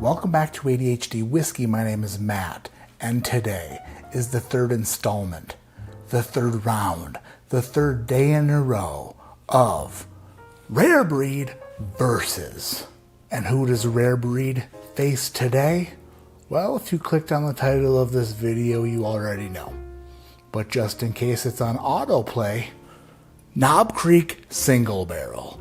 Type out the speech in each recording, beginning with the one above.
Welcome back to ADHD Whiskey. My name is Matt, and today is the third installment, the third round, the third day in a row of Rare Breed versus. And who does Rare Breed face today? Well, if you clicked on the title of this video, you already know. But just in case it's on autoplay, Knob Creek Single Barrel.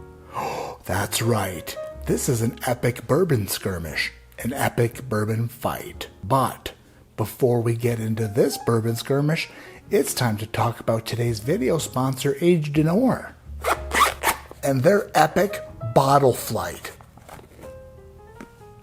That's right. This is an epic bourbon skirmish, an epic bourbon fight. But before we get into this bourbon skirmish, it's time to talk about today's video sponsor, ADHD and their epic bottle flight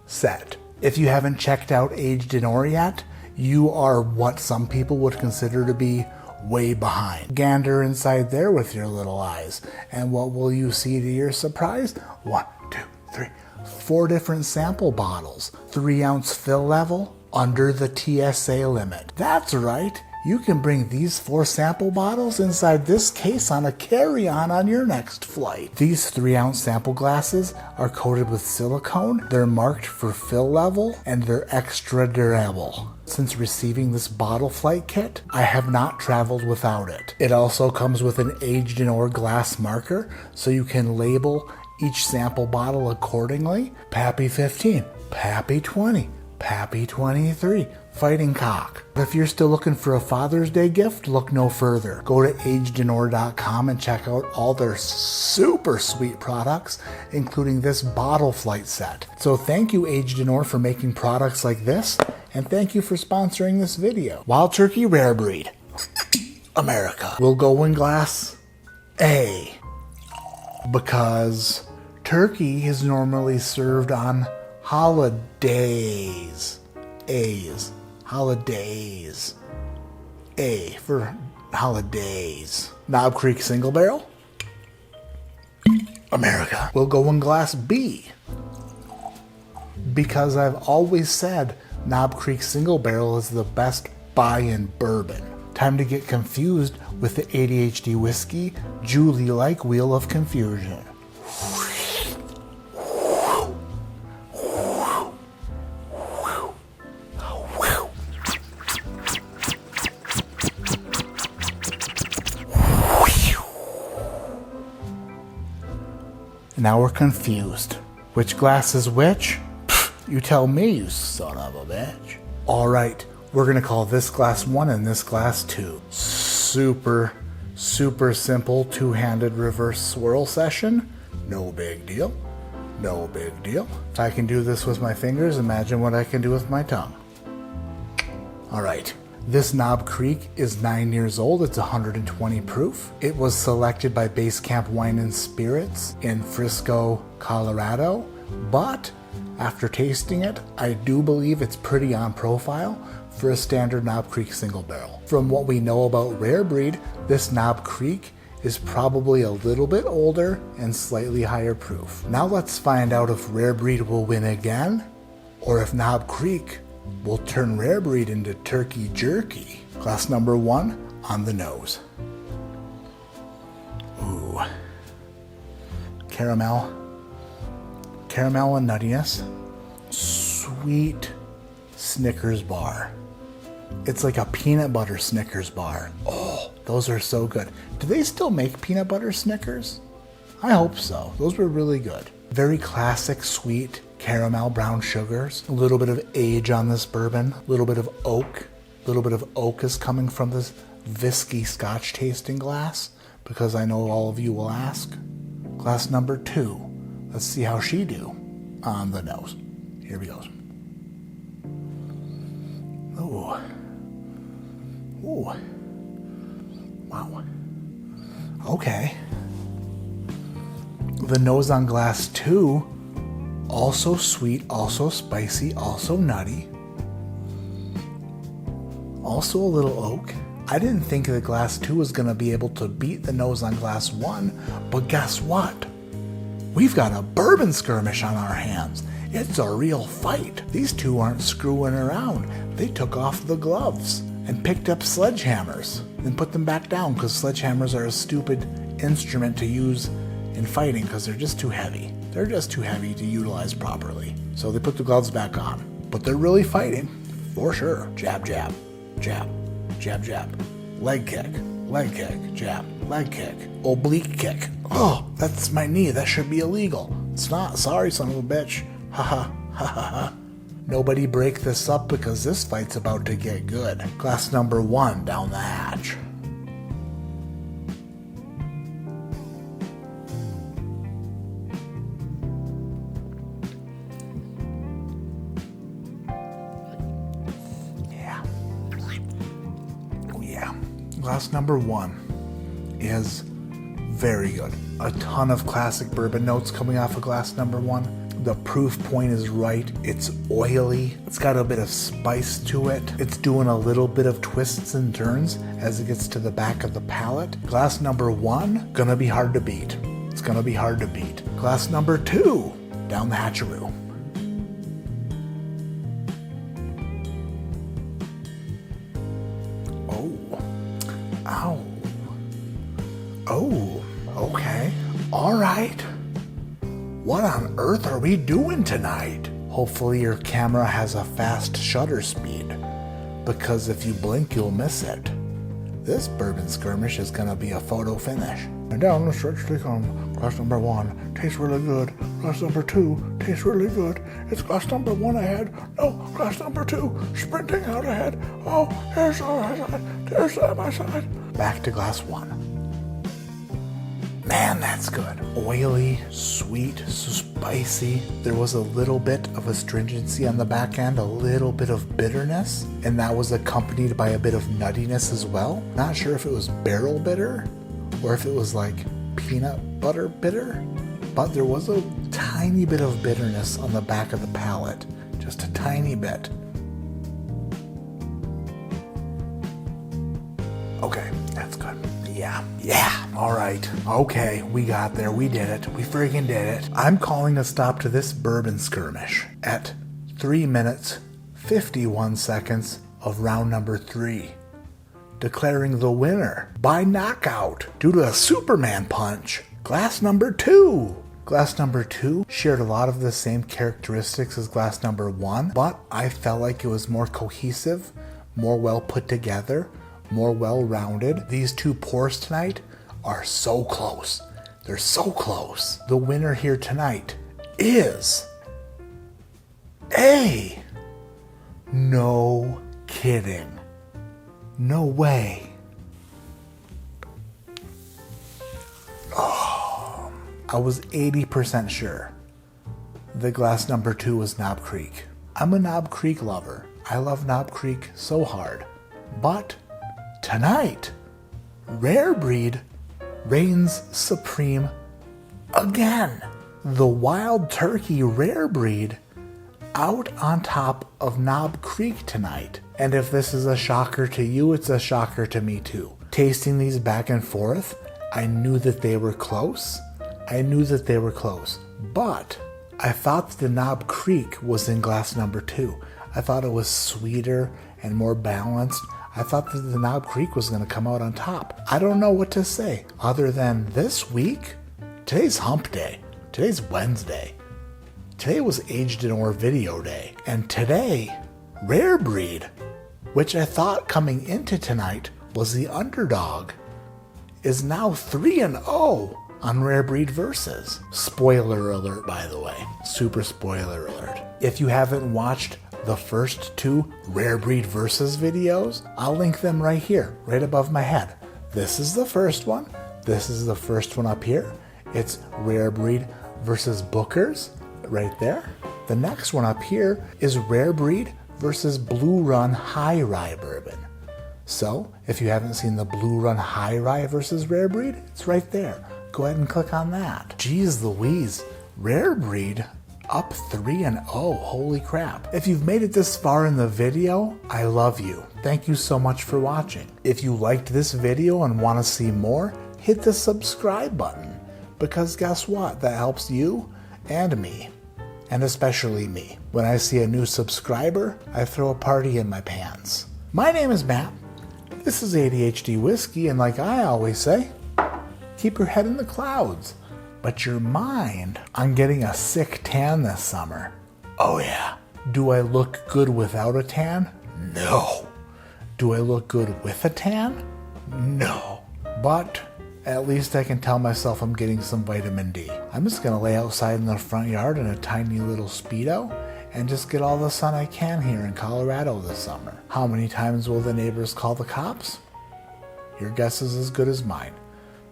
set. If you haven't checked out ADHD yet, you are what some people would consider to be way behind. Gander inside there with your little eyes, and what will you see to your surprise? 1, 2, 3, 4 different sample bottles, 3-ounce fill level, under the TSA limit. That's right, you can bring these 4 sample bottles inside this case on a carry-on on your next flight. These 3-ounce sample glasses are coated with silicone, they're marked for fill level, and they're extra durable. Since receiving this bottle flight kit, I have not traveled without it. It also comes with an aged in glass marker, so you can label each sample bottle accordingly. Pappy 15, Pappy 20, Pappy 23, Fighting Cock. If you're still looking for a Father's Day gift, look no further. Go to agedinor.com and check out all their super sweet products, including this bottle flight set. So thank you, ADHD for making products like this, and thank you for sponsoring this video. Wild Turkey Rare Breed, America. We'll go in glass A, because turkey is normally served on holidays. A's. Holidays. A for holidays. Knob Creek Single Barrel, America. We'll go in glass B, because I've always said Knob Creek Single Barrel is the best buy in bourbon. Time to get confused with the ADHD Whiskey Julie-like Wheel of Confusion. Now we're confused. Which glass is which? Pfft, you tell me, you son of a bitch. Alright, we're gonna call this glass 1 and this glass 2. Super simple two-handed reverse swirl session. No big deal. No big deal. If I can do this with my fingers, imagine what I can do with my tongue. Alright. This Knob Creek is 9 years old. It's 120 proof. It was selected by Base Camp Wine and Spirits in Frisco, Colorado, but after tasting it, I do believe it's pretty on profile for a standard Knob Creek single barrel. From what we know about Rare Breed, this Knob Creek is probably a little bit older and slightly higher proof. Now let's find out if Rare Breed will win again, or if Knob Creek will turn Rare Breed into turkey jerky. Glass number 1 on the nose. Ooh. Caramel and nuttiness. Sweet Snickers bar. It's like a peanut butter Snickers bar. Oh, those are so good. Do they still make peanut butter Snickers? I hope so. Those were really good. Very classic sweet caramel brown sugars, a little bit of age on this bourbon, a little bit of oak. A little bit of oak is coming from this whiskey scotch tasting glass, because I know all of you will ask. Glass number 2. Let's see how she do on the nose. Here we go. Ooh. Ooh. Wow. Okay. The nose on glass 2, also sweet, also spicy, also nutty. Also a little oak. I didn't think that glass 2 was going to be able to beat the nose on glass 1, but guess what? We've got a bourbon skirmish on our hands. It's a real fight. These two aren't screwing around. They took off the gloves and picked up sledgehammers and put them back down, because sledgehammers are a stupid instrument to use in fighting because they're just too heavy. They're just too heavy to utilize properly. So they put the gloves back on. But they're really fighting, for sure. Jab, jab, jab, jab, jab. Leg kick, jab, leg kick, oblique kick. Oh, that's my knee. That should be illegal. It's not. Sorry, son of a bitch. Ha ha, ha ha ha. Nobody break this up because this fight's about to get good. Glass number 1 down the hatch. Yeah. Oh yeah. Glass number 1 is very good. A ton of classic bourbon notes coming off of glass number 1. The proof point is right. It's oily. It's got a bit of spice to it. It's doing a little bit of twists and turns as it gets to the back of the palate. Glass number 1, gonna be hard to beat. It's gonna be hard to beat. Glass number 2, down the hatcheroo. Oh. Ow. Oh, okay. All right. What on earth are we doing tonight? Hopefully your camera has a fast shutter speed, because if you blink, you'll miss it. This bourbon skirmish is gonna be a photo finish. And down the stretch they come. Glass number 1 tastes really good. Glass number 2 tastes really good. It's glass number 1 ahead. No, glass number 2 sprinting out ahead. Oh, here's my side. There's my side. Back to glass 1. Man, that's good. Oily, sweet, spicy. There was a little bit of astringency on the back end, a little bit of bitterness, and that was accompanied by a bit of nuttiness as well. Not sure if it was barrel bitter or if it was like peanut butter bitter, but there was a tiny bit of bitterness on the back of the palate. Just a tiny bit. Okay, that's good. Yeah, all right. Okay, we got there. We did it. We friggin' did it. I'm calling a stop to this bourbon skirmish at 3 minutes, 51 seconds of round number 3. Declaring the winner by knockout due to a Superman punch, glass number 2. Glass number 2 shared a lot of the same characteristics as glass number 1, but I felt like it was more cohesive, more well put together, more well-rounded. These 2 pours tonight are so close. They're so close. The winner here tonight is no kidding. No way. Oh, I was 80% sure the glass number 2 was Knob Creek. I'm a Knob Creek lover. I love Knob Creek so hard. But tonight, Rare Breed reigns supreme again. The Wild Turkey Rare Breed out on top of Knob Creek tonight. And if this is a shocker to you, it's a shocker to me too. Tasting these back and forth, I knew that they were close. But I thought the Knob Creek was in glass number 2. I thought it was sweeter and more balanced. I thought that the Knob Creek was going to come out on top. I don't know what to say other than this week, today's hump day. Today's Wednesday. Today was Aged in Ore video day. And today, Rare Breed, which I thought coming into tonight was the underdog, is now 3-0 on Rare Breed Versus. Spoiler alert, by the way. Super spoiler alert. If you haven't watched the first 2 Rare Breed Versus videos, I'll link them right here, right above my head. This is the first one. This is the first one up here. It's Rare Breed versus Booker's, right there. The next one up here is Rare Breed versus Blue Run High Rye Bourbon. So, if you haven't seen the Blue Run High Rye versus Rare Breed, it's right there. Go ahead and click on that. Jeez Louise, Rare Breed up 3-0, holy crap. If you've made it this far in the video, I love you. Thank you so much for watching. If you liked this video and want to see more, hit the subscribe button, because guess what? That helps you and me, and especially me. When I see a new subscriber, I throw a party in my pants. My name is Matt. This is ADHD Whiskey, and like I always say, keep your head in the clouds. But your mind, I'm getting a sick tan this summer. Oh yeah. Do I look good without a tan? No. Do I look good with a tan? No. But at least I can tell myself I'm getting some vitamin D. I'm just gonna lay outside in the front yard in a tiny little Speedo and just get all the sun I can here in Colorado this summer. How many times will the neighbors call the cops? Your guess is as good as mine.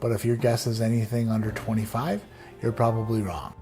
But if your guess is anything under 25, you're probably wrong.